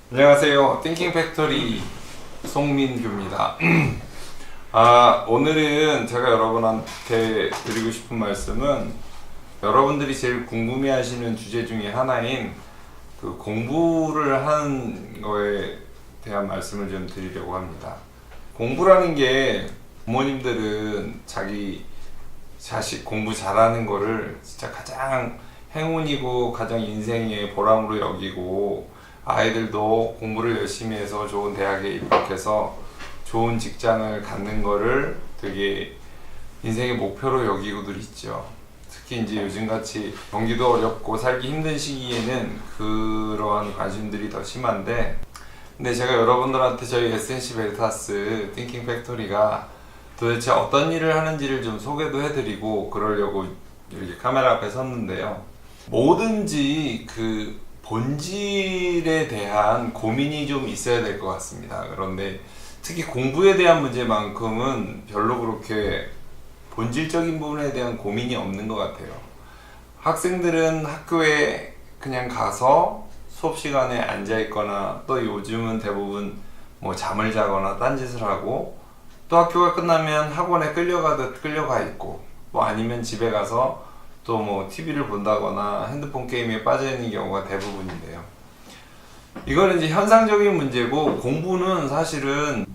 안녕하세요. 띵킹 팩토리 송민규입니다. 오늘은 제가 여러분한테 드리고 싶은 말씀은 여러분들이 제일 궁금해하시는 주제 중에 하나인 그 공부를 하는 거에 대한 말씀을 좀 드리려고 합니다. 공부라는 게 부모님들은 자기 자식 공부 잘하는 거를 진짜 가장 행운이고 가장 인생의 보람으로 여기고, 아이들도 공부를 열심히 해서 좋은 대학에 입학해서 좋은 직장을 갖는 거를 되게 인생의 목표로 여기고들 있죠. 특히 이제 요즘같이 경기도 어렵고 살기 힘든 시기에는 그러한 관심들이 더 심한데, 근데 제가 여러분들한테 저희 에센시 베리타스 띵킹 팩토리가 도대체 어떤 일을 하는지를 좀 소개도 해드리고 그러려고 이렇게 카메라 앞에 섰는데요. 뭐든지 그 본질에 대한 고민이 좀 있어야 될 것 같습니다. 그런데 특히 공부에 대한 문제만큼은 별로 그렇게 본질적인 부분에 대한 고민이 없는 것 같아요. 학생들은 학교에 그냥 가서 수업 시간에 앉아 있거나, 또 요즘은 대부분 뭐 잠을 자거나 딴짓을 하고, 또 학교가 끝나면 학원에 끌려가듯 끌려가 있고, 뭐 아니면 집에 가서 또 뭐 TV를 본다거나 핸드폰 게임에 빠져 있는 경우가 대부분인데요. 이거는 이제 현상적인 문제고, 공부는 사실은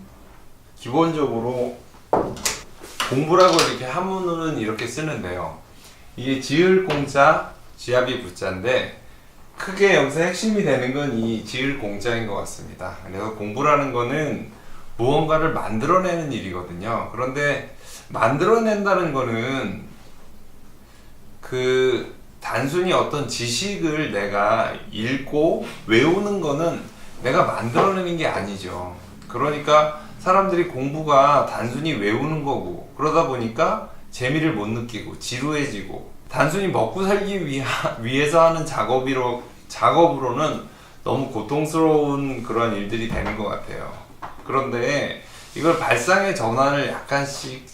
기본적으로 공부라고 이렇게 한문으로는 이렇게 쓰는데요. 이게 지을 공자, 지압이 부자인데, 크게 여기서 핵심이 되는 건 이 지을 공자인 것 같습니다. 그래서 공부라는 거는 무언가를 만들어내는 일이거든요. 그런데 만들어낸다는 거는 그 단순히 어떤 지식을 내가 읽고 외우는 거는 내가 만들어내는 게 아니죠. 그러니까 사람들이 공부가 단순히 외우는 거고, 그러다 보니까 재미를 못 느끼고 지루해지고, 단순히 먹고 살기 위해서 하는 작업으로는 너무 고통스러운 그런 일들이 되는 것 같아요. 그런데 이걸 발상의 전환을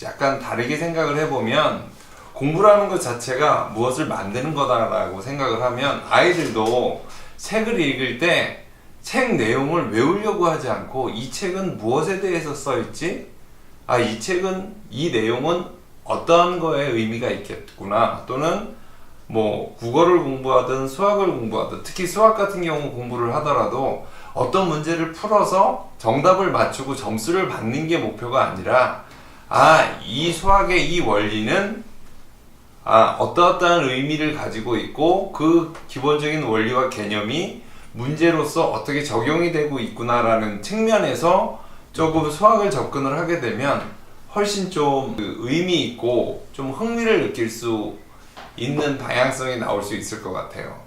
약간 다르게 생각을 해보면, 공부라는 것 자체가 무엇을 만드는 거다라고 생각을 하면, 아이들도 책을 읽을 때 책 내용을 외우려고 하지 않고, 이 책은 무엇에 대해서 써있지? 이 내용은 어떠한 거에 의미가 있겠구나, 또는 뭐 국어를 공부하든 수학을 공부하든, 특히 수학 같은 경우 공부를 하더라도 어떤 문제를 풀어서 정답을 맞추고 점수를 받는 게 목표가 아니라, 이 수학의 이 원리는 어떠한 의미를 가지고 있고, 그 기본적인 원리와 개념이 문제로서 어떻게 적용이 되고 있구나라는 측면에서 조금 수학을 접근을 하게 되면 훨씬 좀 의미 있고 좀 흥미를 느낄 수 있는 방향성이 나올 수 있을 것 같아요.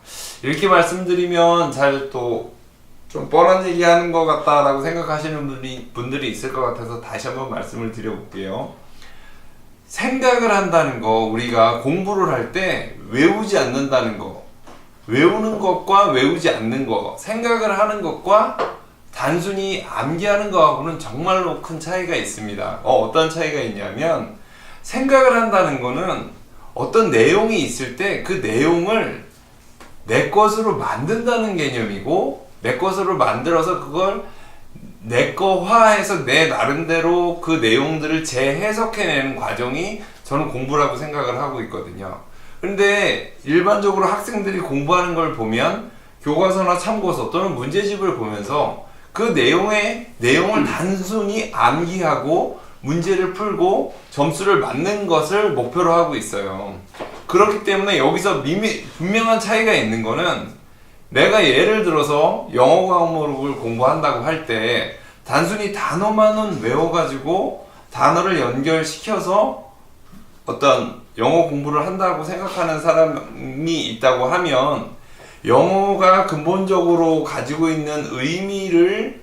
이렇게 말씀드리면 잘 또 좀 뻔한 얘기 하는 것 같다라고 생각하시는 분들이 있을 것 같아서 다시 한번 말씀을 드려볼게요. 생각을 한다는 거, 우리가 공부를 할 때 외우지 않는다는 거, 외우는 것과 외우지 않는 거, 생각을 하는 것과 단순히 암기하는 거하고는 정말로 큰 차이가 있습니다. 어떤 차이가 있냐면, 생각을 한다는 거는 어떤 내용이 있을 때 그 내용을 내 것으로 만든다는 개념이고, 내 것으로 만들어서 그걸 내 거화해서 내 나름대로 그 내용들을 재해석해내는 과정이 저는 공부라고 생각을 하고 있거든요. 근데 일반적으로 학생들이 공부하는 걸 보면 교과서나 참고서 또는 문제집을 보면서 그 내용을 단순히 암기하고 문제를 풀고 점수를 맞는 것을 목표로 하고 있어요. 그렇기 때문에 여기서 분명한 차이가 있는 거는, 내가 예를 들어서 영어 과목을 공부한다고 할 때 단순히 단어만은 외워가지고 단어를 연결시켜서 어떤 영어 공부를 한다고 생각하는 사람이 있다고 하면, 영어가 근본적으로 가지고 있는 의미를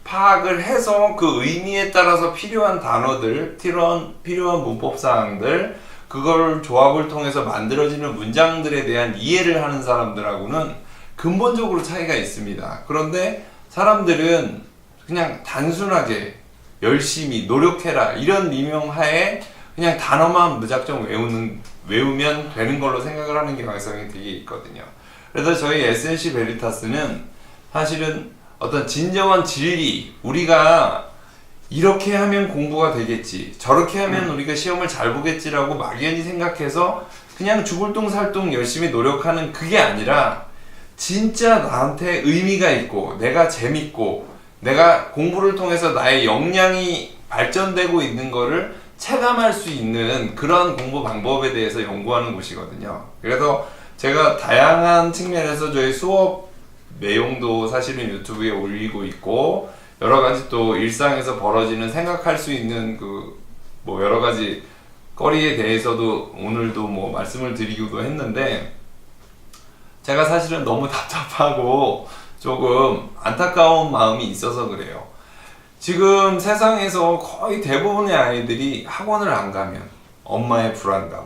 파악을 해서 그 의미에 따라서 필요한 단어들, 필요한 문법사항들, 그걸 조합을 통해서 만들어지는 문장들에 대한 이해를 하는 사람들하고는 근본적으로 차이가 있습니다. 그런데 사람들은 그냥 단순하게 열심히 노력해라 이런 미명하에 그냥 단어만 무작정 외우면 되는 걸로 생각을 하는 경향성이 되게 있거든요. 그래서 저희 에센시 베리타스는 사실은 어떤 진정한 진리, 우리가 이렇게 하면 공부가 되겠지, 저렇게 하면 우리가 시험을 잘 보겠지라고 막연히 생각해서 그냥 죽을둥살둥 열심히 노력하는 그게 아니라 진짜 나한테 의미가 있고 내가 재밌고 내가 공부를 통해서 나의 역량이 발전되고 있는 거를 체감할 수 있는 그런 공부 방법에 대해서 연구하는 곳이거든요. 그래서 제가 다양한 측면에서 저희 수업 내용도 사실은 유튜브에 올리고 있고, 여러 가지 또 일상에서 벌어지는 생각할 수 있는 그 뭐 여러 가지 거리에 대해서도 오늘도 뭐 말씀을 드리기도 했는데, 제가 사실은 너무 답답하고 조금 안타까운 마음이 있어서 그래요. 지금 세상에서 거의 대부분의 아이들이 학원을 안 가면 엄마의 불안감,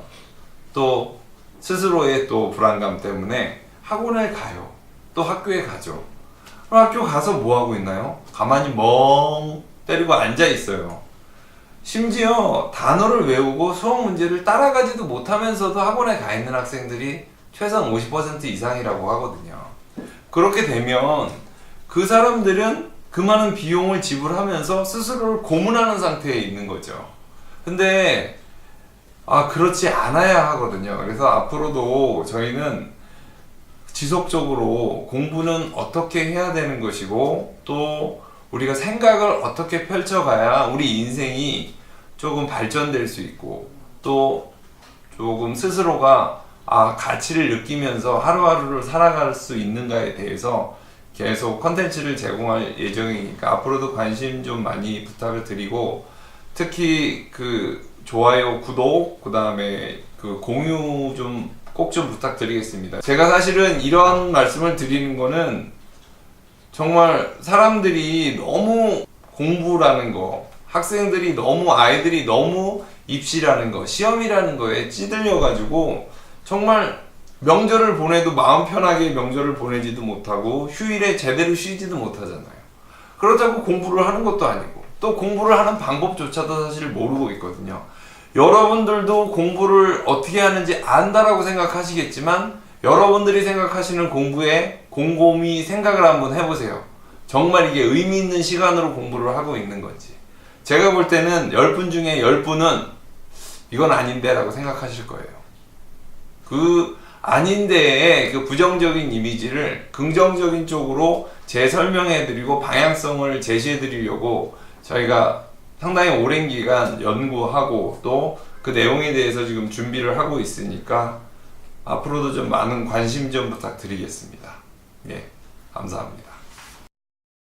또 스스로의 또 불안감 때문에 학원을 가요. 또 학교에 가죠. 그럼 학교 가서 뭐 하고 있나요? 가만히 멍 때리고 앉아 있어요. 심지어 단어를 외우고 수학 문제를 따라가지도 못하면서도 학원에 가 있는 학생들이 최소한 50% 이상이라고 하거든요. 그렇게 되면 그 사람들은 그 많은 비용을 지불하면서 스스로를 고문하는 상태에 있는 거죠. 근데 그렇지 않아야 하거든요. 그래서 앞으로도 저희는 지속적으로 공부는 어떻게 해야 되는 것이고, 또 우리가 생각을 어떻게 펼쳐가야 우리 인생이 조금 발전될 수 있고, 또 조금 스스로가 가치를 느끼면서 하루하루를 살아갈 수 있는가에 대해서 계속 컨텐츠를 제공할 예정이니까 앞으로도 관심 좀 많이 부탁을 드리고, 특히 그 좋아요, 구독, 그 다음에 그 공유 좀 꼭 좀 부탁드리겠습니다. 제가 사실은 이런 말씀을 드리는 거는 정말 사람들이 너무 공부라는 거, 학생들이 너무, 아이들이 너무 입시라는 거, 시험이라는 거에 찌들려 가지고 정말 명절을 보내도 마음 편하게 명절을 보내지도 못하고 휴일에 제대로 쉬지도 못하잖아요. 그렇다고 공부를 하는 것도 아니고, 또 공부를 하는 방법조차도 사실 모르고 있거든요. 여러분들도 공부를 어떻게 하는지 안다라고 생각하시겠지만, 여러분들이 생각하시는 공부에 곰곰이 생각을 한번 해보세요. 정말 이게 의미 있는 시간으로 공부를 하고 있는 건지. 제가 볼 때는 10분 중에 10분은 이건 아닌데 라고 생각하실 거예요. 그 아닌데의 그 부정적인 이미지를 긍정적인 쪽으로 재설명해드리고 방향성을 제시해드리려고 저희가 상당히 오랜 기간 연구하고 또 그 내용에 대해서 지금 준비를 하고 있으니까 앞으로도 좀 많은 관심 좀 부탁드리겠습니다. 예, 감사합니다.